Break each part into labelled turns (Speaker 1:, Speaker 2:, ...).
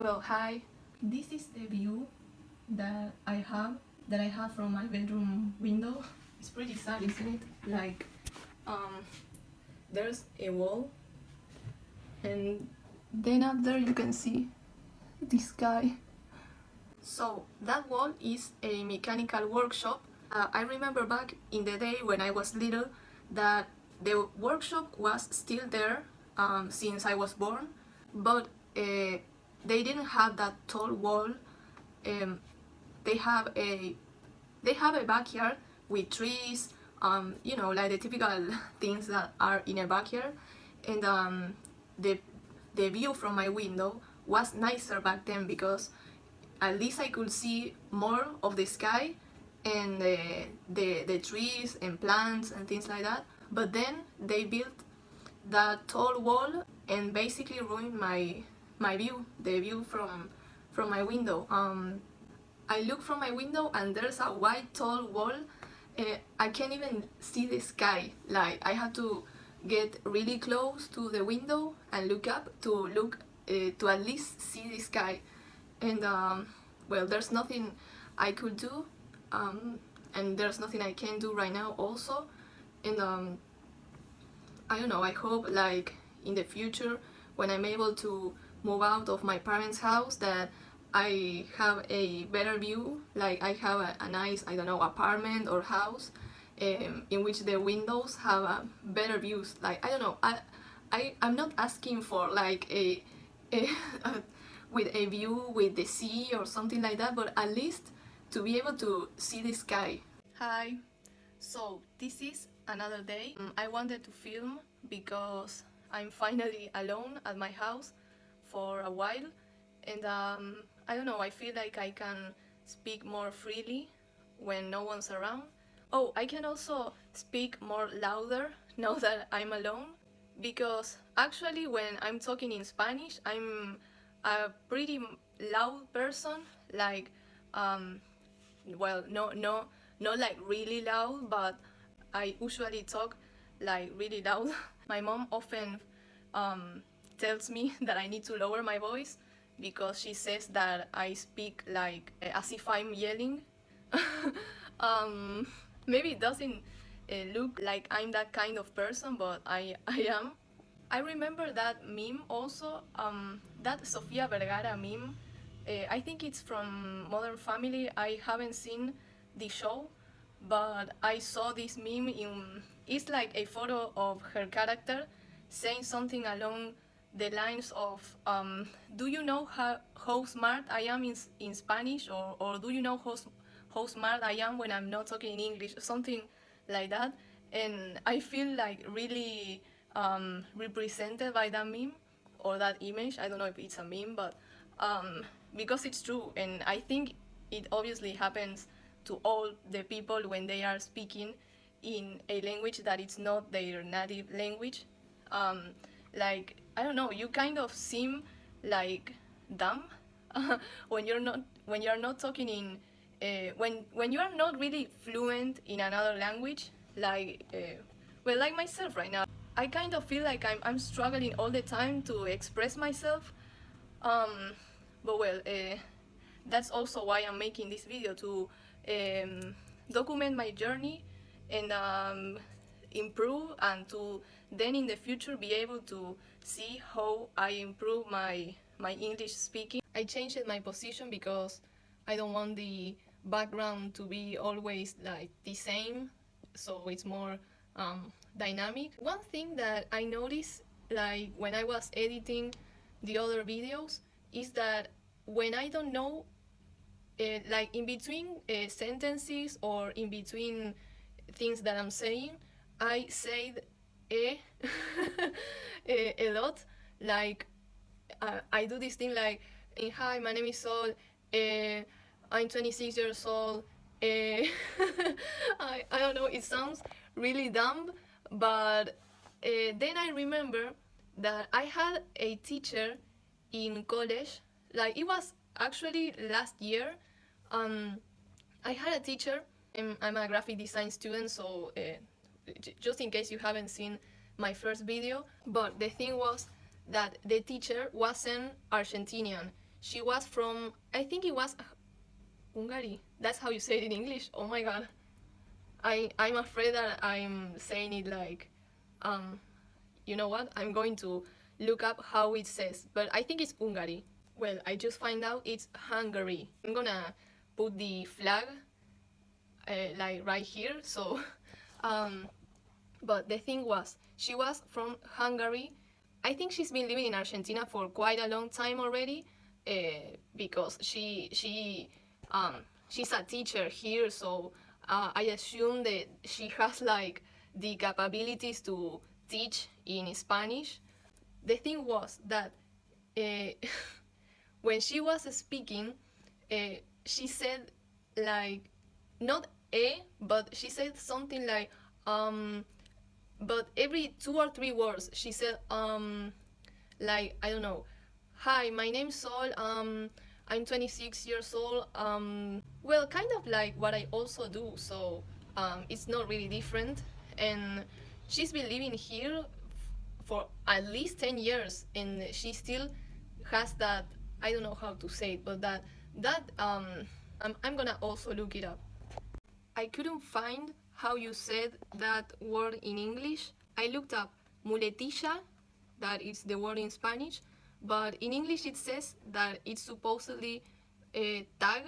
Speaker 1: Well, hi. This is the view that I have from my bedroom window. It's pretty sad, isn't it? Like, um, there's a wall, and then up there you can see the sky. So that wall is a mechanical workshop. I remember back in the day when I was little that the workshop was still there since I was born, but they didn't have that tall wall. Um, they have a backyard with trees, like the typical things that are in a backyard, and the view from my window was nicer back then because at least I could see more of the sky and the trees and plants and things like that. But then they built that tall wall and basically ruined my view, the view from my window. I look from my window and there's a white tall wall. I can't even see the sky. Like I have to get really close to the window and look up to at least see the sky. And well, there's nothing I could do, and there's nothing I can do right now also. And I don't know, I hope like in the future when I'm able to move out of my parents' house that I have a better view, like I have a nice, I don't know, apartment or house in which the windows have better views. Like I don't know, I'm not asking for like a with a view with the sea or something like that, but at least to be able to see the sky. Hi, so this is another day. I wanted to film because I'm finally alone at my house for a while, and I don't know, I feel like I can speak more freely when no one's around. Oh, I can also speak more louder now that I'm alone, because actually when I'm talking in Spanish, I'm a pretty loud person, like well, not like really loud, but I usually talk like really loud. My mom often tells me that I need to lower my voice because she says that I speak like as if I'm yelling. um, Maybe it doesn't look like I'm that kind of person, but I am. I remember that meme also, that Sofia Vergara meme. I think it's from Modern Family. I haven't seen the show, but I saw this meme it's like a photo of her character saying something along the lines of, do you know how smart I am in Spanish, or do you know how smart I am when I'm not talking in English, something like that. And I feel like really represented by that meme or that image. I don't know if it's a meme, but because it's true, and I think it obviously happens to all the people when they are speaking in a language that it's not their native language. Like I don't know, you kind of seem like dumb when you're not talking in when you are not really fluent in another language, like well, like myself right now. I kind of feel like I'm struggling all the time to express myself. Um, but well, that's also why I'm making this video, to document my journey and improve, and to then in the future be able to see how I improve my English speaking. I changed my position because I don't want the background to be always like the same, so it's more dynamic. One thing that I noticed, like when I was editing the other videos, is that when I don't know, like in between sentences or in between things that I'm saying, I say a lot. Like I do this thing like, hi, my name is Sol, I'm 26 years old. I don't know, it sounds really dumb, but then I remember that I had a teacher in college, like it was actually last year. I had a teacher, and I'm a graphic design student, so just in case you haven't seen my first video, but the thing was that the teacher wasn't Argentinian. She was from, I think it was Hungary. That's how you say it in English. Oh my god. I'm afraid that I'm saying it like, um, you know what? I'm going to look up how it says, but I think it's Hungary. Well, I just find out it's Hungary. I'm gonna put the flag like right here. So, but the thing was, she was from Hungary. I think she's been living in Argentina for quite a long time already, because she's a teacher here. So I assume that she has like the capabilities to teach in Spanish. The thing was that uh, when she was speaking, she said like not but she said something but every 2 or 3 words she said like I don't know, hi, my name's Sol, I'm 26 years old, well, kind of like what I also do, so it's not really different. And she's been living here for at least 10 years and she still has that, I don't know how to say it, but I'm gonna also look it up. I couldn't find how you said that word in English. I looked up muletilla, that is the word in Spanish, but in English it says that it's supposedly a tag,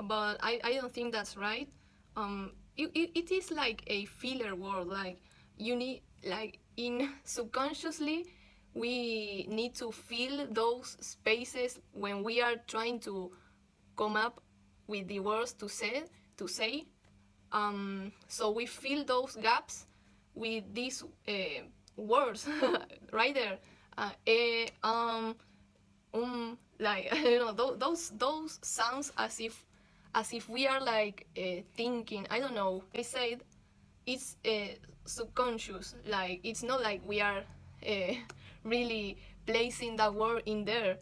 Speaker 1: but I don't think that's right. It is like a filler word, like you need, like in subconsciously, we need to fill those spaces when we are trying to come up with the words to say. So we fill those gaps with these words right there. Like you know, those sounds as if we are like thinking. I don't know. I said it's subconscious. Like it's not like we are really placing that word in there.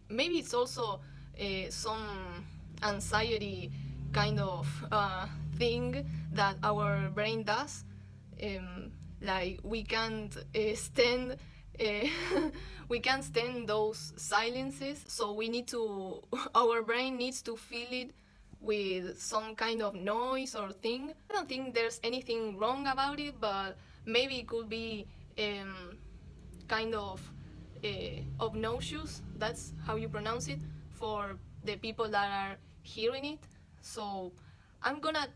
Speaker 1: Maybe it's also some anxiety kind of thing that our brain does. Like we can't stand we can't stand those silences, so we need to our brain needs to fill it with some kind of noise or thing. I don't think there's anything wrong about it, but maybe it could be kind of obnoxious, that's how you pronounce it, for the people that are hearing it. So i'm gonna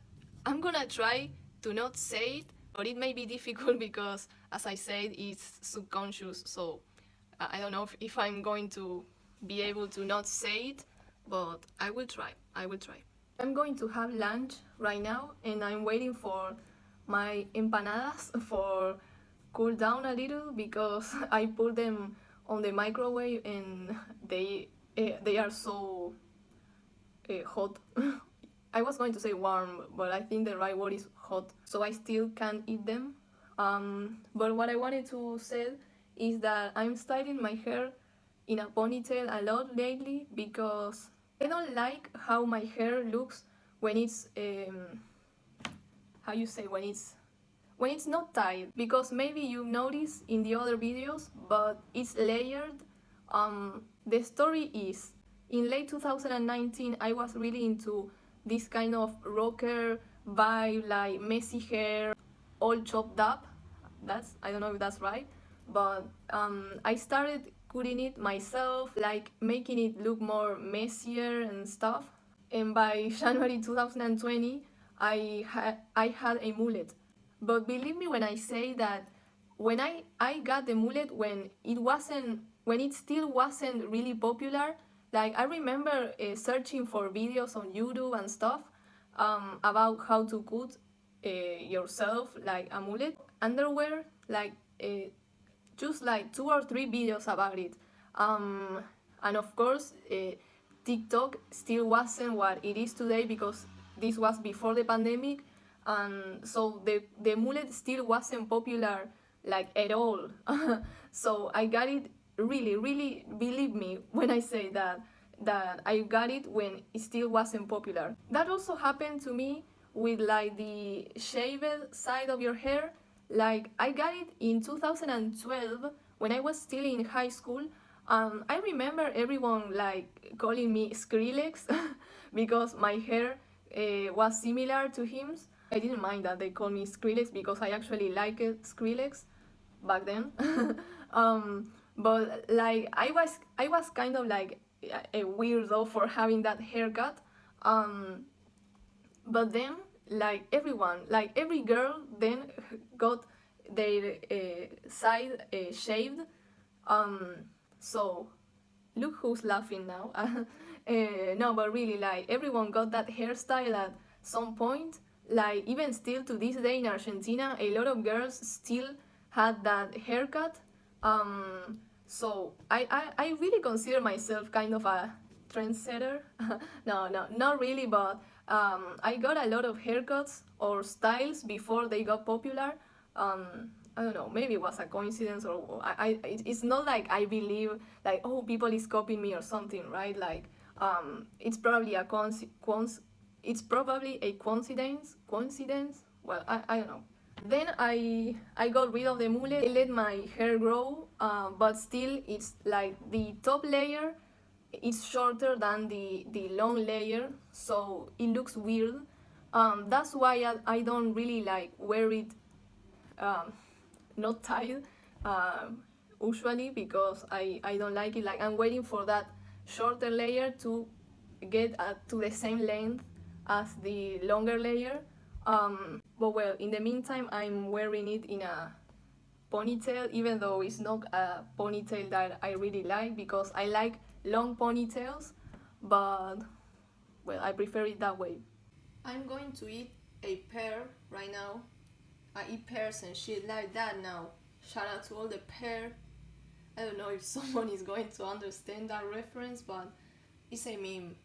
Speaker 1: I'm gonna try to not say it, but it may be difficult because, as I said, it's subconscious. So I don't know if I'm going to be able to not say it, but I will try. I'm going to have lunch right now, and I'm waiting for my empanadas for cool down a little because I put them on the microwave and they are so hot. I was going to say warm, but I think the right word is hot, so I still can't eat them. But what I wanted to say is that I'm styling my hair in a ponytail a lot lately because I don't like how my hair looks when it's how you say, when it's not tied, because maybe you noticed in the other videos, but it's layered. The story is, in late 2019 I was really into this kind of rocker vibe, like messy hair, all chopped up. I don't know if that's right, but I started cutting it myself, like making it look more messier and stuff. And by January 2020 I had a mullet. But believe me when I say that when I got the mullet when it still wasn't really popular. Like I remember searching for videos on YouTube and stuff about how to cut yourself like a mullet underwear, like just like 2 or 3 videos about it. And of course, TikTok still wasn't what it is today because this was before the pandemic, and so the mullet still wasn't popular like at all. So I got it really, really, believe me when I say that I got it when it still wasn't popular. That also happened to me with like the shaved side of your hair. Like I got it in 2012 when I was still in high school. I remember everyone like calling me Skrillex because my hair was similar to him's. I didn't mind that they called me Skrillex because I actually liked Skrillex back then. But like I was kind of like a weirdo for having that haircut. Um, but then like everyone, like every girl then got their side shaved. So look who's laughing now. No, but really, like everyone got that hairstyle at some point. Like even still to this day in Argentina, a lot of girls still had that haircut. So I really consider myself kind of a trendsetter. No, not really, but I got a lot of haircuts or styles before they got popular. I don't know, maybe it was a coincidence, or it's not like I believe like, oh, people is copying me or something, right? Like it's probably it's probably a coincidence. Well, I don't know. Then I got rid of the mullet. I let my hair grow, but still it's like the top layer is shorter than the long layer, so it looks weird. That's why I don't really like wear it um, not tied usually, because I don't like it. Like I'm waiting for that shorter layer to get to the same length as the longer layer. But well, in the meantime, I'm wearing it in a ponytail, even though it's not a ponytail that I really like, because I like long ponytails, but well, I prefer it that way. I'm going to eat a pear right now. I eat pears and shit like that now. Shout out to all the pear. I don't know if someone is going to understand that reference, but it's a meme.